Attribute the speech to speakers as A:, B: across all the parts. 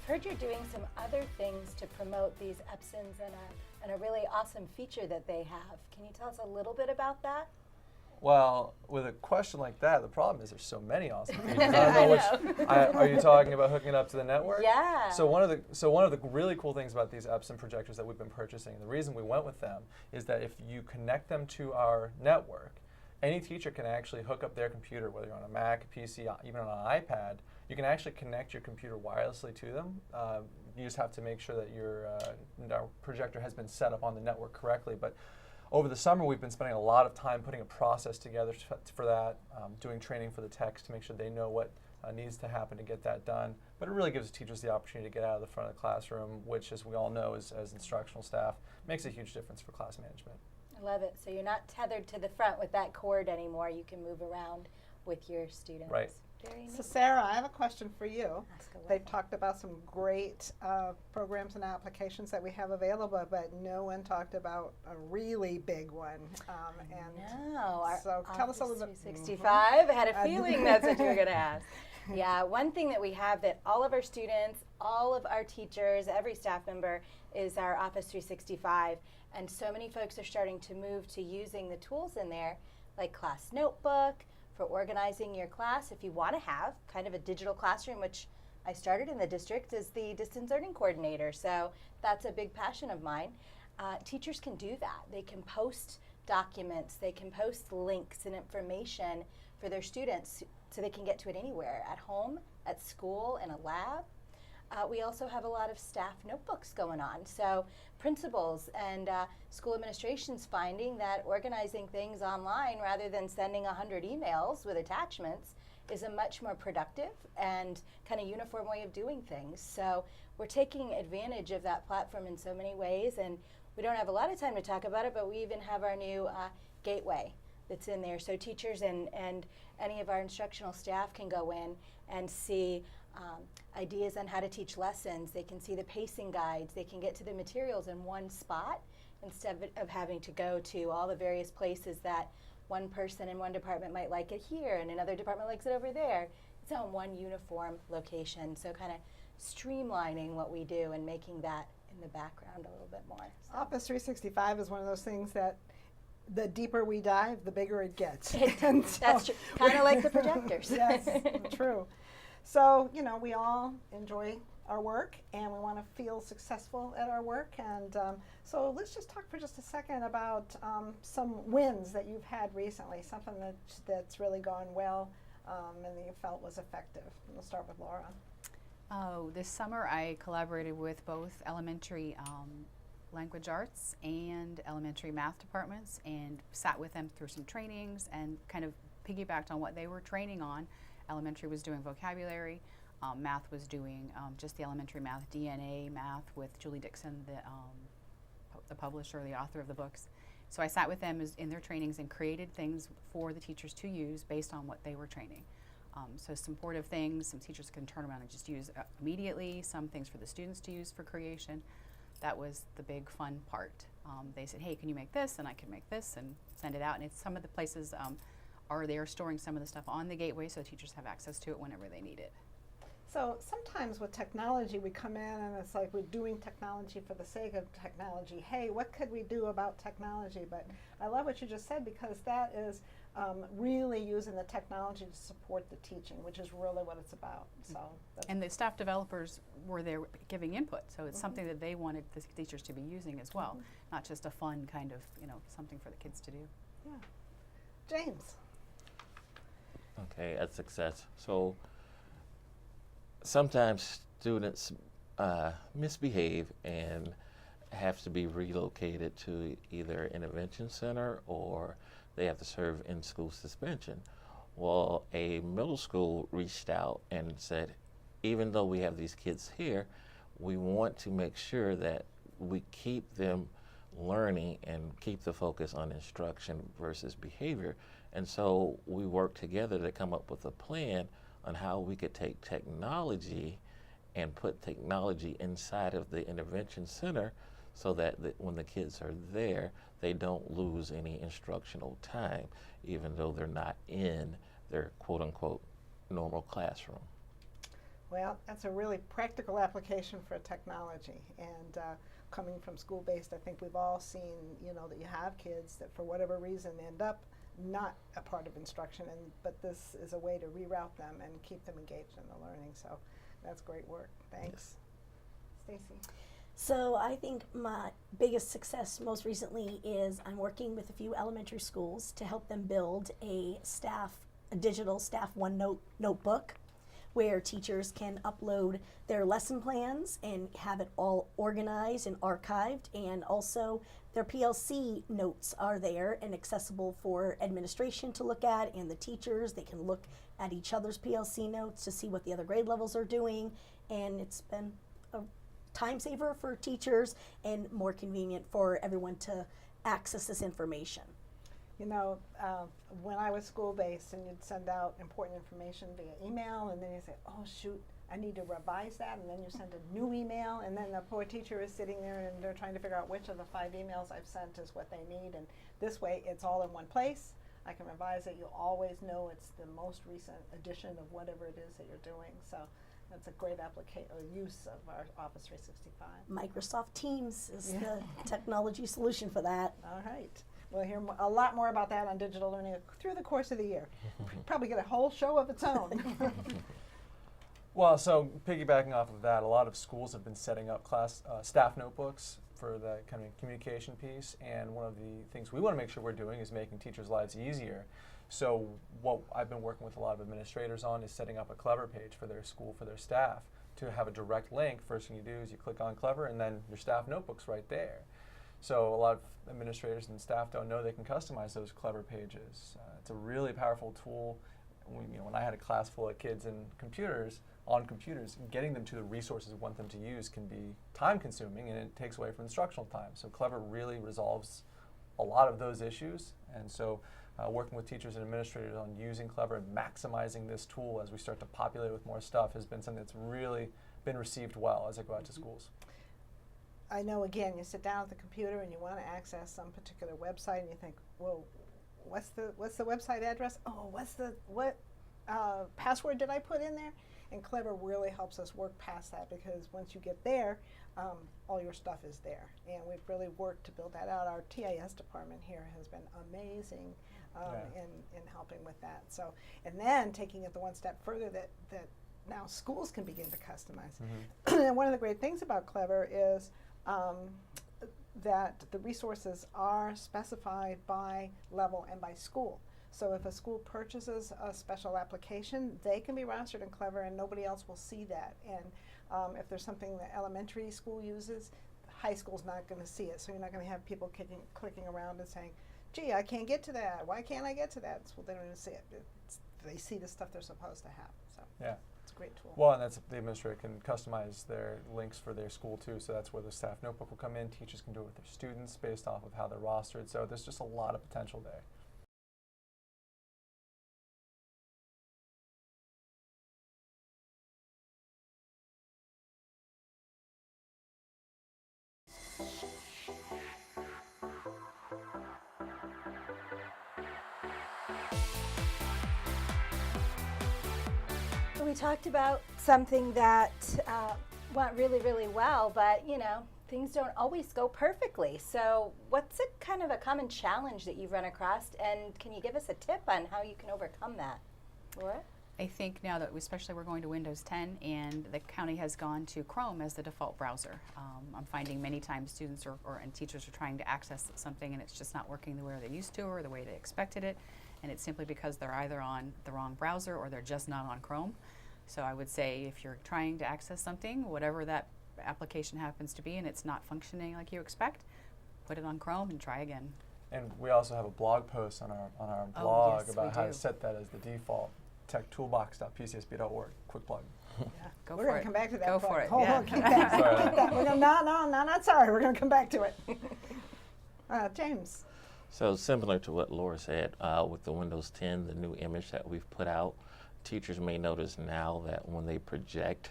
A: heard you're doing some other things to promote these Epsons and a really awesome feature that they have. Can you tell us a little bit about that?
B: Well, with a question like that, the problem is there's so many awesome features. I don't know which. Are you talking about hooking it up to the network?
A: Yeah.
B: So one of the really cool things about these Epsom projectors that we've been purchasing, and the reason we went with them, is that if you connect them to our network, any teacher can actually hook up their computer, whether you're on a Mac, PC, even on an iPad. You can actually connect your computer wirelessly to them. You just have to make sure that your projector has been set up on the network correctly. But over the summer, we've been spending a lot of time putting a process together for that, doing training for the techs to make sure they know what needs to happen to get that done. But it really gives teachers the opportunity to get out of the front of the classroom, which, as we all know, as instructional staff, makes a huge difference for class management.
A: I love it. So you're not tethered to the front with that cord anymore. You can move around with your students.
B: Right.
A: Very neat.
C: So Sarah, I have a question for you.
A: Ask away.
C: They've talked about some great programs and applications that we have available, but no one talked about a really big one.
A: No, our
C: so tell us a little bit.
A: 365. I had a feeling that's what you were going to ask. Yeah, one thing that we have that all of our students, all of our teachers, every staff member is our Office 365. And so many folks are starting to move to using the tools in there, like Class Notebook, for organizing your class. If you want to have kind of a digital classroom, which I started in the district as the distance learning coordinator, so that's a big passion of mine. Teachers can do that. They can post documents, they can post links and information for their students so they can get to it anywhere, at home, at school, in a lab. We also have a lot of staff notebooks going on. So principals and school administration's finding that organizing things online rather than sending 100 emails with attachments is a much more productive and kind of uniform way of doing things. So we're taking advantage of that platform in so many ways, and we don't have a lot of time to talk about it, but we even have our new gateway that's in there. So teachers and any of our instructional staff can go in and see ideas on how to teach lessons. They can see the pacing guides. They can get to the materials in one spot instead of having to go to all the various places that one person in one department might like it here and another department likes it over there. It's on one uniform location. So kind of streamlining what we do and making that in the background a little bit more. So.
C: Office 365 is one of those things that the deeper we dive, the bigger it gets.
A: That's true. Kind of like the projectors.
C: Yes, true. So, you know, we all enjoy our work and we want to feel successful at our work. And so let's just talk for just a second about some wins that you've had recently, something that's really gone well and that you felt was effective. We'll start with Laura.
D: Oh, this summer I collaborated with both elementary language arts and elementary math departments and sat with them through some trainings and kind of piggybacked on what they were training on. Elementary was doing vocabulary, math was doing just the elementary math, DNA math with Julie Dixon, the publisher, the author of the books. So I sat with them in their trainings and created things for the teachers to use based on what they were training. So supportive things, some teachers can turn around and just use immediately, some things for the students to use for creation. That was the big fun part. They said, hey, can you make this? And I can make this and send it out. And it's some of the places they are storing some of the stuff on the gateway so teachers have access to it whenever they need it.
C: So sometimes with technology we come in and it's like we're doing technology for the sake of technology. Hey, what could we do about technology? But I love what you just said because that is really using the technology to support the teaching, which is really what it's about. So
D: and the staff developers were there giving input, so it's something that they wanted the teachers to be using as well, not just a fun kind of, something for the kids to do.
C: Yeah. James.
E: Okay, a success. So sometimes students misbehave and have to be relocated to either intervention center or they have to serve in-school suspension. Well, a middle school reached out and said, even though we have these kids here, we want to make sure that we keep them learning and keep the focus on instruction versus behavior. And so we worked together to come up with a plan on how we could take technology and put technology inside of the intervention center so that when the kids are there, they don't lose any instructional time, even though they're not in their quote-unquote normal classroom.
C: Well, that's a really practical application for technology. And coming from school-based, I think we've all seen, that you have kids that for whatever reason end up not a part of instruction, but this is a way to reroute them and keep them engaged in the learning. So that's great work. Thanks. Stacy?
F: So I think my biggest success most recently is I'm working with a few elementary schools to help them build a digital staff OneNote notebook where teachers can upload their lesson plans and have it all organized and archived, and also their PLC notes are there and accessible for administration to look at, and the teachers, they can look at each other's PLC notes to see what the other grade levels are doing, and it's been a time saver for teachers and more convenient for everyone to access this information.
C: When I was school-based and you'd send out important information via email, and then you say, oh shoot, I need to revise that, and then you send a new email, and then the poor teacher is sitting there and they're trying to figure out which of the 5 emails I've sent is what they need, and this way it's all in one place. I can revise it. You'll always know it's the most recent edition of whatever it is that you're doing. So that's a great use of our Office 365.
F: Microsoft Teams is the technology solution for that.
C: All right. We'll hear a lot more about that on digital learning through the course of the year. Probably get a whole show of its own.
B: Well, so piggybacking off of that, a lot of schools have been setting up staff notebooks for the kind of communication piece, and one of the things we want to make sure we're doing is making teachers' lives easier. So what I've been working with a lot of administrators on is setting up a Clever page for their school, for their staff, to have a direct link. First thing you do is you click on Clever, and then your staff notebook's right there. So a lot of administrators and staff don't know they can customize those Clever pages. It's a really powerful tool. When I had a class full of kids on computers, getting them to the resources we want them to use can be time consuming, and it takes away from instructional time. So Clever really resolves a lot of those issues. And so working with teachers and administrators on using Clever and maximizing this tool as we start to populate with more stuff has been something that's really been received well as I go out to schools.
C: I know, again, you sit down at the computer and you want to access some particular website, and you think, well, what's the website address? Oh, what password did I put in there? And Clever really helps us work past that, because once you get there, all your stuff is there. And we've really worked to build that out. Our TIS department here has been amazing in helping with that. So, and then taking it the one step further, that now schools can begin to customize. Mm-hmm. And one of the great things about Clever is that the resources are specified by level and by school. So if a school purchases a special application, they can be rostered in Clever and nobody else will see that. And if there's something the elementary school uses, the high school's not going to see it. So you're not going to have people clicking around and saying, gee, I can't get to that. Why can't I get to that? Well, they don't even see it. They see the stuff they're supposed to have. So
B: yeah.
C: It's a great tool.
B: Well, and that's the administrator can customize their links for their school too. So that's where the staff notebook will come in. Teachers can do it with their students based off of how they're rostered. So there's just a lot of potential there.
A: We talked about something that went really, really well, but things don't always go perfectly. So what's a kind of a common challenge that you've run across, and can you give us a tip on how you can overcome that? Laura?
D: I think now that especially we're going to Windows 10 and the county has gone to Chrome as the default browser, I'm finding many times students and teachers are trying to access something and it's just not working the way they used to or the way they expected it, and it's simply because they're either on the wrong browser or they're just not on Chrome. So I would say if you're trying to access something, whatever that application happens to be, and it's not functioning like you expect, put it on Chrome and try again.
B: And we also have a blog post on our blog about how to set that as the default. techtoolbox.pcsb.org. Quick plug.
C: Yeah.
D: Go
C: We're
D: for
C: going to
D: it.
C: come back to that.
D: Go for it.
C: Hold on, keep that. Keep that. We're gonna, no, not sorry. We're going to come back to it. James.
E: So similar to what Laura said, with the Windows 10, the new image that we've put out, teachers may notice now that when they project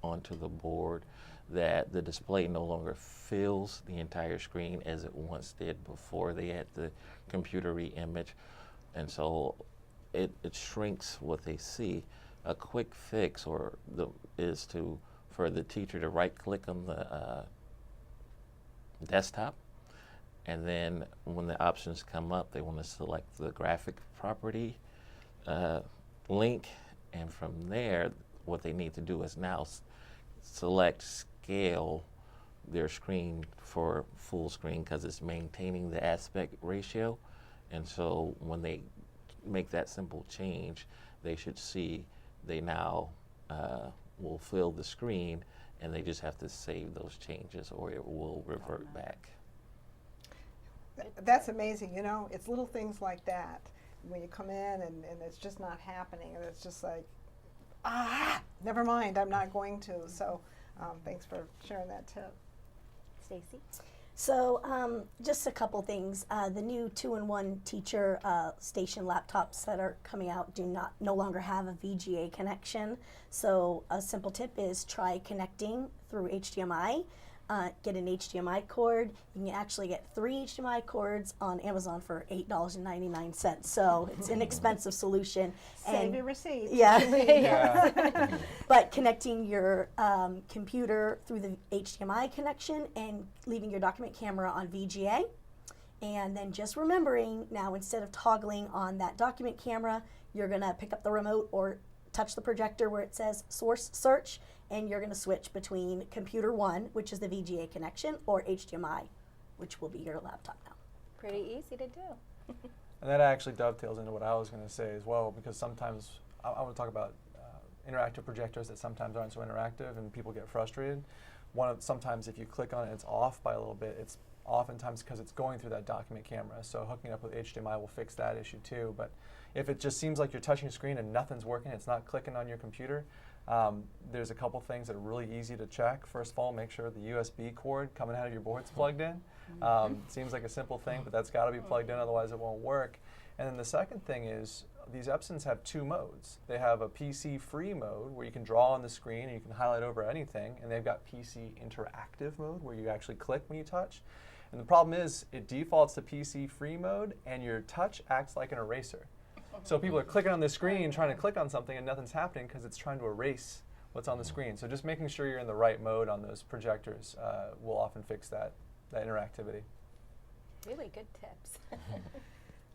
E: onto the board, that the display no longer fills the entire screen as it once did before they had the computer re-image. And so it shrinks what they see. a quick fix is for the teacher to right click on the desktop, and then when the options come up, they want to select the graphic property link, and from there, what they need to do is now select scale their screen for full screen, because it's maintaining the aspect ratio. And so when they make that simple change, they should see they now will fill the screen, and they just have to save those changes or it will revert back.
C: That's amazing. You know, it's little things like that when you come in and it's just not happening, and it's just like, never mind, I'm not going to. So thanks for sharing that tip.
A: Stacy?
F: So just a couple things. The new 2-in-1 teacher station laptops that are coming out no longer have a VGA connection. So a simple tip is try connecting through HDMI. Get an HDMI cord. You can actually get 3 HDMI cords on Amazon for $8.99. So it's an inexpensive solution.
C: Save your receipt.
F: Yeah. But connecting your computer through the HDMI connection and leaving your document camera on VGA. And then just remembering now, instead of toggling on that document camera, you're going to pick up the remote or touch the projector where it says source search, and you're going to switch between computer 1, which is the VGA connection, or HDMI, which will be your laptop now.
A: Pretty easy to do.
B: And that actually dovetails into what I was going to say as well, because sometimes I want to talk about interactive projectors that sometimes aren't so interactive and people get frustrated. Sometimes if you click on it, it's off by a little bit. It's oftentimes because it's going through that document camera. So hooking up with HDMI will fix that issue too. But if it just seems like you're touching a screen and nothing's working, it's not clicking on your computer, there's a couple things that are really easy to check. First of all, make sure the USB cord coming out of your board's plugged in. Seems like a simple thing, but that's got to be plugged in, otherwise it won't work. And then the second thing is these Epsons have 2 modes. They have a PC free mode where you can draw on the screen and you can highlight over anything, and they've got PC interactive mode where you actually click when you touch. And the problem is it defaults to PC free mode, and your touch acts like an eraser. So people are clicking on the screen trying to click on something and nothing's happening because it's trying to erase what's on the screen. So just making sure you're in the right mode on those projectors will often fix that interactivity.
A: Really good tips.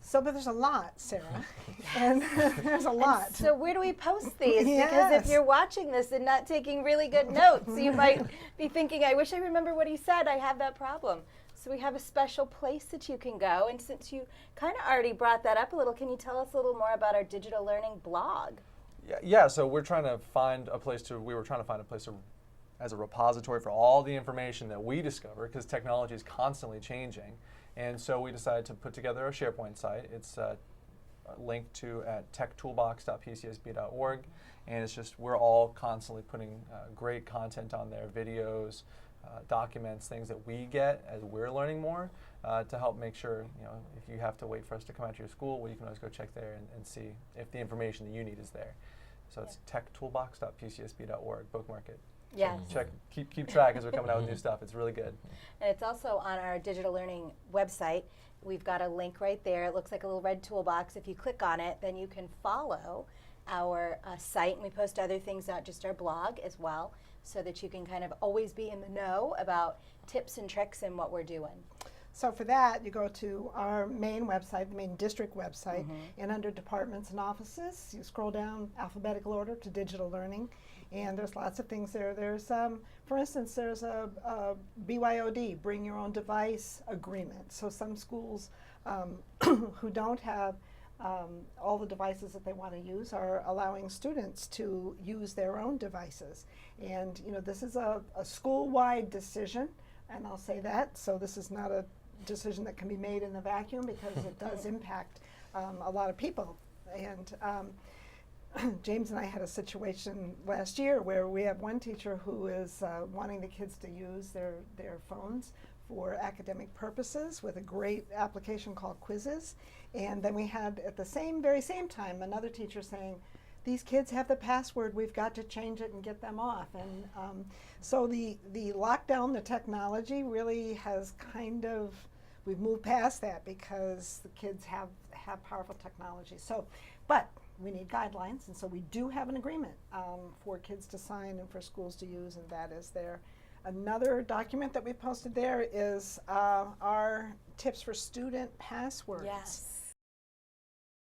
C: So, but there's a lot, Sarah, and there's a lot.
A: So where do we post these? Because
C: Yes.
A: if you're watching this and not taking really good notes, you might be thinking, I wish I remember what he said. I have that problem. So we have a special place that you can go. And since you kind of already brought that up a little, can you tell us a little more about our digital learning blog?
B: Yeah, so we were trying to find a place as a repository for all the information that we discover, because technology is constantly changing. And so we decided to put together a SharePoint site. It's linked to at techtoolbox.pcsb.org, and it's just, we're all constantly putting great content on there, videos, documents, things that we get as we're learning more, to help make sure, if you have to wait for us to come out to your school, well, you can always go check there and see if the information that you need is there. So it's techtoolbox.pcsb.org, bookmark it.
A: Yes.
B: Check, keep track as we're coming out with new stuff. It's really good.
A: And it's also on our digital learning website. We've got a link right there. It looks like a little red toolbox. If you click on it, then you can follow our site. And we post other things, not just our blog as well, so that you can kind of always be in the know about tips and tricks and what we're doing.
C: So for that, you go to our main website, the main district website, and under departments and offices, you scroll down alphabetical order to digital learning, and there's lots of things there. There's, for instance, there's a BYOD, bring your own device agreement. So some schools who don't have all the devices that they want to use are allowing students to use their own devices. And this is a school-wide decision, and I'll say that. So this is not a decision that can be made in the vacuum, because it does impact a lot of people. And James and I had a situation last year where we have one teacher who is wanting the kids to use their phones for academic purposes with a great application called Quizzes. And then we had, at the very same time, another teacher saying, these kids have the password, we've got to change it and get them off. And so the lockdown, the technology really has we've moved past that, because the kids have powerful technology. So, but we need guidelines, and so we do have an agreement for kids to sign and for schools to use, and that is there. Another document that we posted there is our tips for student passwords.
A: Yes.